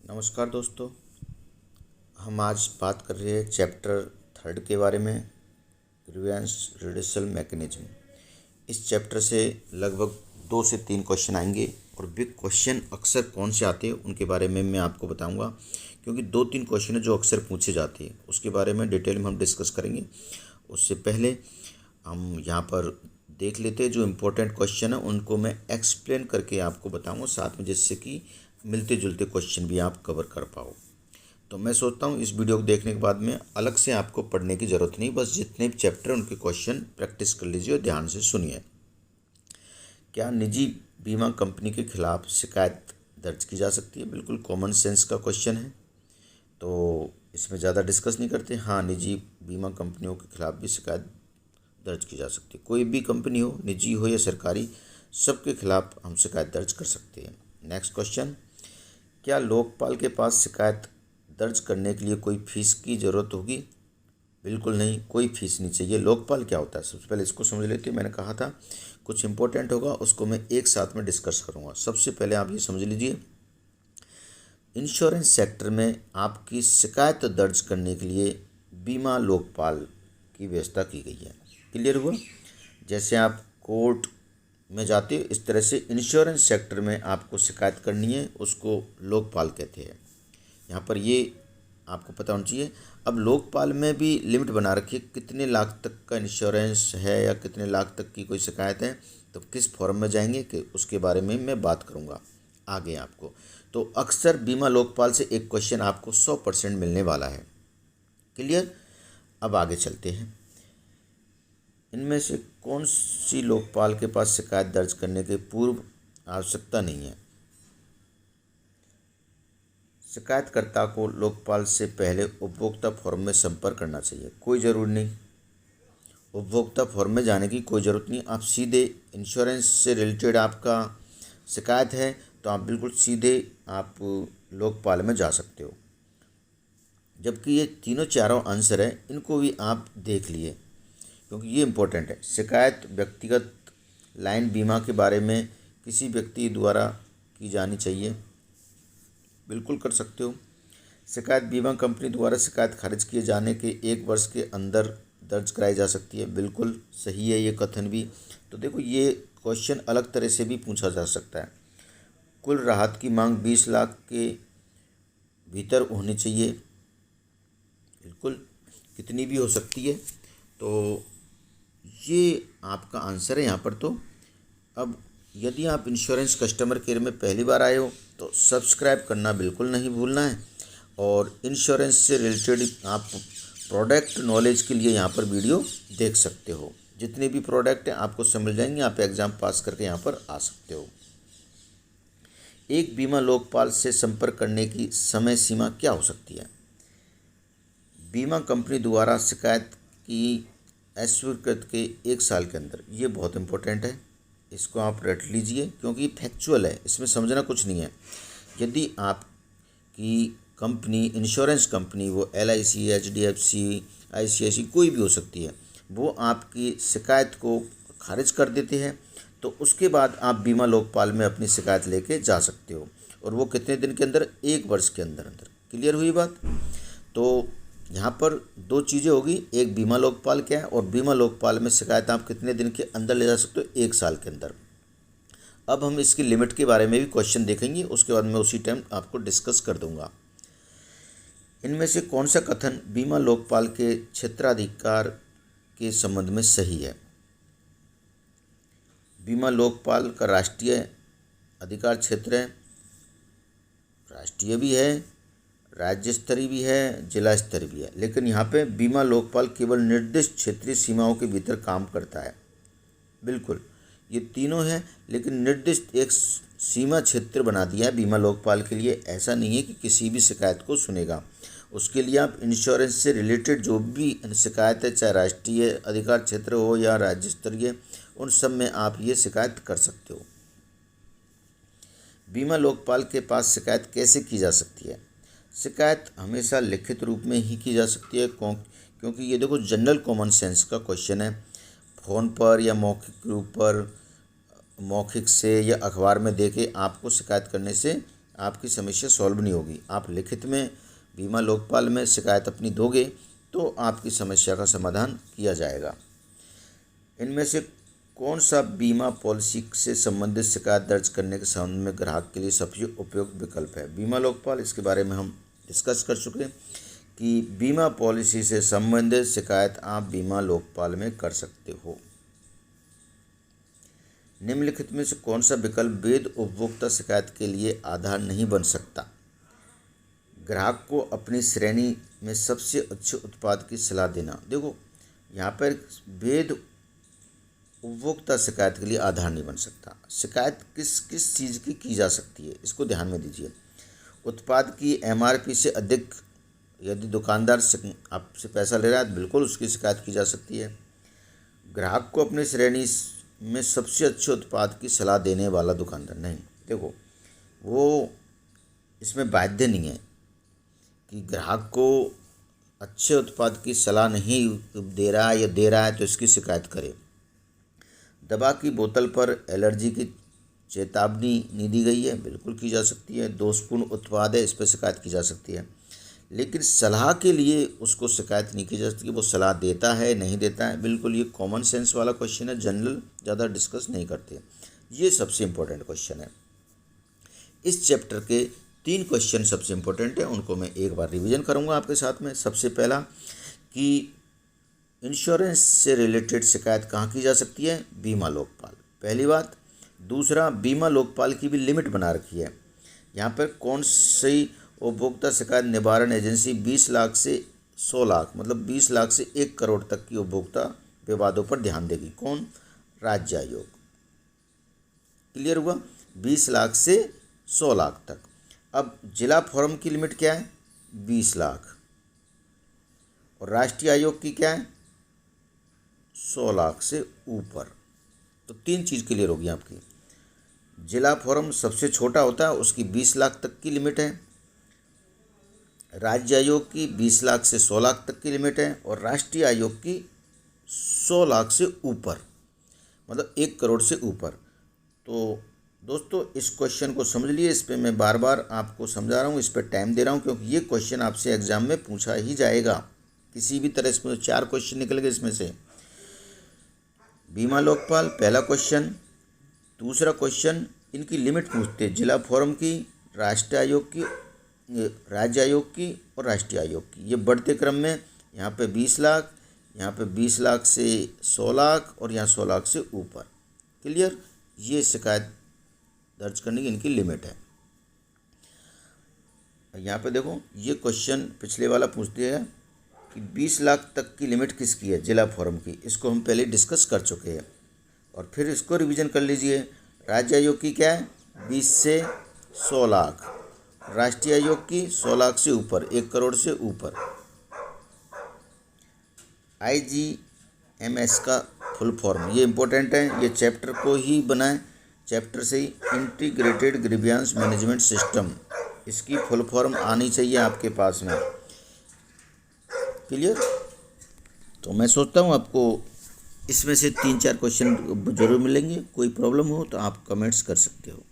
नमस्कार दोस्तों। हम आज बात कर रहे हैं चैप्टर 3 के बारे में, ग्रीवेंस रिड्यूसल मैकेनिज्म। इस चैप्टर से लगभग 2 से 3 क्वेश्चन आएंगे और बिग क्वेश्चन अक्सर कौन से आते हैं उनके बारे में मैं आपको बताऊंगा, क्योंकि 2-3 क्वेश्चन है जो अक्सर पूछे जाते हैं, उसके बारे में डिटेल में हम डिस्कस करेंगे। उससे पहले हम यहाँ पर देख लेते हैं जो इम्पोर्टेंट क्वेश्चन है उनको मैं एक्सप्लेन करके आपको बताऊंगा साथ में, जिससे कि मिलते जुलते क्वेश्चन भी आप कवर कर पाओ। तो मैं सोचता हूँ इस वीडियो को देखने के बाद में अलग से आपको पढ़ने की ज़रूरत नहीं, बस जितने भी चैप्टर हैं उनके क्वेश्चन प्रैक्टिस कर लीजिए और ध्यान से सुनिए। क्या निजी बीमा कंपनी के खिलाफ शिकायत दर्ज की जा सकती है? बिल्कुल कॉमन सेंस का क्वेश्चन है, तो इसमें ज़्यादा डिस्कस नहीं करते। हाँ, निजी बीमा कंपनियों के खिलाफ भी शिकायत दर्ज की जा सकती है। कोई भी कंपनी हो, निजी हो या सरकारी, सबके खिलाफ हम शिकायत दर्ज कर सकते हैं। नेक्स्ट क्वेश्चन, क्या लोकपाल के पास शिकायत दर्ज करने के लिए कोई फीस की ज़रूरत होगी? बिल्कुल नहीं, कोई फीस नहीं चाहिए। लोकपाल क्या होता है, सबसे पहले इसको समझ लेते हैं। मैंने कहा था कुछ इंपॉर्टेंट होगा, उसको मैं एक साथ में डिस्कस करूँगा। सबसे पहले आप ये समझ लीजिए, इंश्योरेंस सेक्टर में आपकी शिकायत दर्ज करने के लिए बीमा लोकपाल की व्यवस्था की गई है। क्लियर हुआ? जैसे आप कोर्ट में जाते हो, इस तरह से इंश्योरेंस सेक्टर में आपको शिकायत करनी है, उसको लोकपाल कहते हैं। यहाँ पर ये आपको पता होना चाहिए। अब लोकपाल में भी लिमिट बना रखी है, कितने लाख तक का इंश्योरेंस है या कितने लाख तक की कोई शिकायत है, तो किस फॉर्म में जाएंगे कि उसके बारे में मैं बात करूँगा आगे आपको। तो अक्सर बीमा लोकपाल से एक क्वेश्चन आपको 100% मिलने वाला है। क्लियर? अब आगे चलते हैं। इनमें से कौन सी लोकपाल के पास शिकायत दर्ज करने के पूर्व आवश्यकता नहीं है? शिकायतकर्ता को लोकपाल से पहले उपभोक्ता फोरम में संपर्क करना चाहिए? कोई ज़रूरी नहीं, उपभोक्ता फोरम में जाने की कोई ज़रूरत नहीं। आप सीधे इंश्योरेंस से रिलेटेड आपका शिकायत है तो आप बिल्कुल सीधे आप लोकपाल में जा सकते हो। जबकि ये तीनों चारों आंसर हैं, इनको भी आप देख लिए क्योंकि ये इम्पोर्टेंट है। शिकायत व्यक्तिगत लाइन बीमा के बारे में किसी व्यक्ति द्वारा की जानी चाहिए? बिल्कुल कर सकते हो। शिकायत बीमा कंपनी द्वारा शिकायत खारिज किए जाने के 1 वर्ष के अंदर दर्ज कराई जा सकती है? बिल्कुल सही है ये कथन भी। तो देखो, ये क्वेश्चन अलग तरह से भी पूछा जा सकता है। कुल राहत की मांग 20 लाख के भीतर होनी चाहिए? बिल्कुल, कितनी भी हो सकती है। तो ये आपका आंसर है यहाँ पर। तो अब यदि आप इंश्योरेंस कस्टमर केयर में पहली बार आए हो तो सब्सक्राइब करना बिल्कुल नहीं भूलना है, और इंश्योरेंस से रिलेटेड आप प्रोडक्ट नॉलेज के लिए यहाँ पर वीडियो देख सकते हो। जितने भी प्रोडक्ट हैं आपको समझ जाएंगे, आप एग्ज़ाम पास करके यहाँ पर आ सकते हो। एक बीमा लोकपाल से संपर्क करने की समय सीमा क्या हो सकती है? बीमा कंपनी द्वारा शिकायत की अस्वीकृत के 1 साल के अंदर। ये बहुत इंपॉर्टेंट है, इसको आप रट लीजिए क्योंकि फैक्चुअल है, इसमें समझना कुछ नहीं है। यदि आपकी कंपनी, इंश्योरेंस कंपनी, वो LIC, HDFC, ICICI कोई भी हो सकती है, वो आपकी शिकायत को खारिज कर देते हैं, तो उसके बाद आप बीमा लोकपाल में अपनी शिकायत लेके जा सकते हो, और वो कितने दिन के अंदर? 1 वर्ष के अंदर अंदर। क्लियर हुई बात? तो यहाँ पर 2 चीज़ें होगी, एक बीमा लोकपाल क्या है, और बीमा लोकपाल में शिकायत आप कितने दिन के अंदर ले जा सकते हो? 1 साल के अंदर। अब हम इसकी लिमिट के बारे में भी क्वेश्चन देखेंगे, उसके बाद मैं उसी टाइम आपको डिस्कस कर दूंगा। इनमें से कौन सा कथन बीमा लोकपाल के क्षेत्राधिकार के संबंध में सही है? बीमा लोकपाल का राष्ट्रीय अधिकार क्षेत्र है, राष्ट्रीय भी है, राज्य स्तरीय भी है, जिला स्तरीय भी है, लेकिन यहाँ पे बीमा लोकपाल केवल निर्दिष्ट क्षेत्रीय सीमाओं के भीतर काम करता है। बिल्कुल, ये तीनों हैं, लेकिन निर्दिष्ट एक सीमा क्षेत्र बना दिया है बीमा लोकपाल के लिए। ऐसा नहीं है कि किसी भी शिकायत को सुनेगा। उसके लिए आप इंश्योरेंस से रिलेटेड जो भी शिकायत है, चाहे राष्ट्रीय अधिकार क्षेत्र हो या राज्य स्तरीय, उन सब में आप ये शिकायत कर सकते हो। बीमा लोकपाल के पास शिकायत कैसे की जा सकती है? शिकायत हमेशा लिखित रूप में ही की जा सकती है, क्योंकि ये देखो जनरल कॉमन सेंस का क्वेश्चन है। फ़ोन पर या मौखिक रूप पर, मौखिक से या अखबार में देके आपको शिकायत करने से आपकी समस्या सॉल्व नहीं होगी। आप लिखित में बीमा लोकपाल में शिकायत अपनी दोगे तो आपकी समस्या का समाधान किया जाएगा। इनमें से कौन सा बीमा पॉलिसी से संबंधित शिकायत दर्ज करने के संबंध में ग्राहक के लिए सबसे उपयुक्त विकल्प है? बीमा लोकपाल, इसके बारे में हम डिस्कस कर चुके हैं कि बीमा पॉलिसी से संबंधित शिकायत आप बीमा लोकपाल में कर सकते हो। निम्नलिखित में से कौन सा विकल्प वैध उपभोक्ता शिकायत के लिए आधार नहीं बन सकता? ग्राहक को अपनी श्रेणी में सबसे अच्छे उत्पाद की सलाह देना। देखो यहाँ पर वैध उपभोक्ता शिकायत के लिए आधार नहीं बन सकता। शिकायत किस किस चीज़ की जा सकती है, इसको ध्यान में दीजिए। उत्पाद की एमआरपी से अधिक यदि दुकानदार आपसे पैसा ले रहा है तो बिल्कुल उसकी शिकायत की जा सकती है। ग्राहक को अपनी श्रेणी में सबसे अच्छे उत्पाद की सलाह देने वाला दुकानदार नहीं, देखो वो इसमें बाध्य नहीं है कि ग्राहक को अच्छे उत्पाद की सलाह नहीं दे रहा है या दे रहा है तो इसकी शिकायत करे। दवा की बोतल पर एलर्जी की चेतावनी नहीं दी गई है, बिल्कुल की जा सकती है। दोषपूर्ण उत्पाद है, इस पर शिकायत की जा सकती है। लेकिन सलाह के लिए उसको शिकायत नहीं की जा सकती, वो सलाह देता है नहीं देता है। बिल्कुल ये कॉमन सेंस वाला क्वेश्चन है, जनरल ज़्यादा डिस्कस नहीं करते। ये सबसे इम्पोर्टेंट क्वेश्चन है। इस चैप्टर के 3 क्वेश्चन सबसे इम्पोर्टेंट है, उनको मैं एक बार रिवीजन करूँगा आपके साथ में। सबसे पहला कि इंश्योरेंस से रिलेटेड शिकायत कहाँ की जा सकती है? बीमा लोकपाल, पहली बात। दूसरा, बीमा लोकपाल की भी लिमिट बना रखी है। यहाँ पर कौन सी उपभोक्ता शिकायत निवारण एजेंसी 20 लाख से 100 लाख मतलब 20 लाख से 1 करोड़ तक की उपभोक्ता विवादों पर ध्यान देगी? कौन? राज्य आयोग। क्लियर हुआ? 20 लाख से 100 लाख तक। अब जिला फोरम की लिमिट क्या है? 20 लाख। और राष्ट्रीय आयोग की क्या है? 100 लाख से ऊपर। तो 3 चीज़ क्लियर होगी आपकी। जिला फोरम सबसे छोटा होता है, उसकी 20 लाख तक की लिमिट है। राज्य आयोग की 20 लाख से 100 लाख तक की लिमिट है। और राष्ट्रीय आयोग की 100 लाख से ऊपर मतलब 1 करोड़ से ऊपर। तो दोस्तों इस क्वेश्चन को समझ लिए। इस पर मैं बार बार आपको समझा रहा हूँ, इस पर टाइम दे रहा हूँ, क्योंकि ये क्वेश्चन आपसे एग्जाम में पूछा ही जाएगा किसी भी तरह। इसमें 4 क्वेश्चन निकल गए इसमें से। बीमा लोकपाल पहला क्वेश्चन। दूसरा क्वेश्चन इनकी लिमिट पूछते, जिला फोरम की, राष्ट्रीय आयोग की, राज्य आयोग की और राष्ट्रीय आयोग की। ये बढ़ते क्रम में यहाँ पे 20 लाख, यहाँ पे 20 लाख से 100 लाख और यहाँ 100 लाख से ऊपर। क्लियर? ये शिकायत दर्ज करने की इनकी लिमिट है। यहाँ पे देखो ये क्वेश्चन पिछले वाला पूछते हैं कि 20 लाख तक की लिमिट किसकी है? जिला फोरम की। इसको हम पहले डिस्कस कर चुके हैं और फिर इसको रिवीजन कर लीजिए। राज्य आयोग की क्या है? 20 से 100 लाख। राष्ट्रीय आयोग की 100 लाख से ऊपर, 1 करोड़ से ऊपर। IGMS का फुल फॉर्म, ये इम्पोर्टेंट है, ये चैप्टर को ही बनाएं, चैप्टर से ही। इंटीग्रेटेड ग्रीवियंस मैनेजमेंट सिस्टम, इसकी फुल फॉर्म आनी चाहिए आपके पास में। क्लियर? तो मैं सोचता हूँ आपको इसमें से 3-4 क्वेश्चन जरूर मिलेंगे। कोई प्रॉब्लम हो तो आप कमेंट्स कर सकते हो।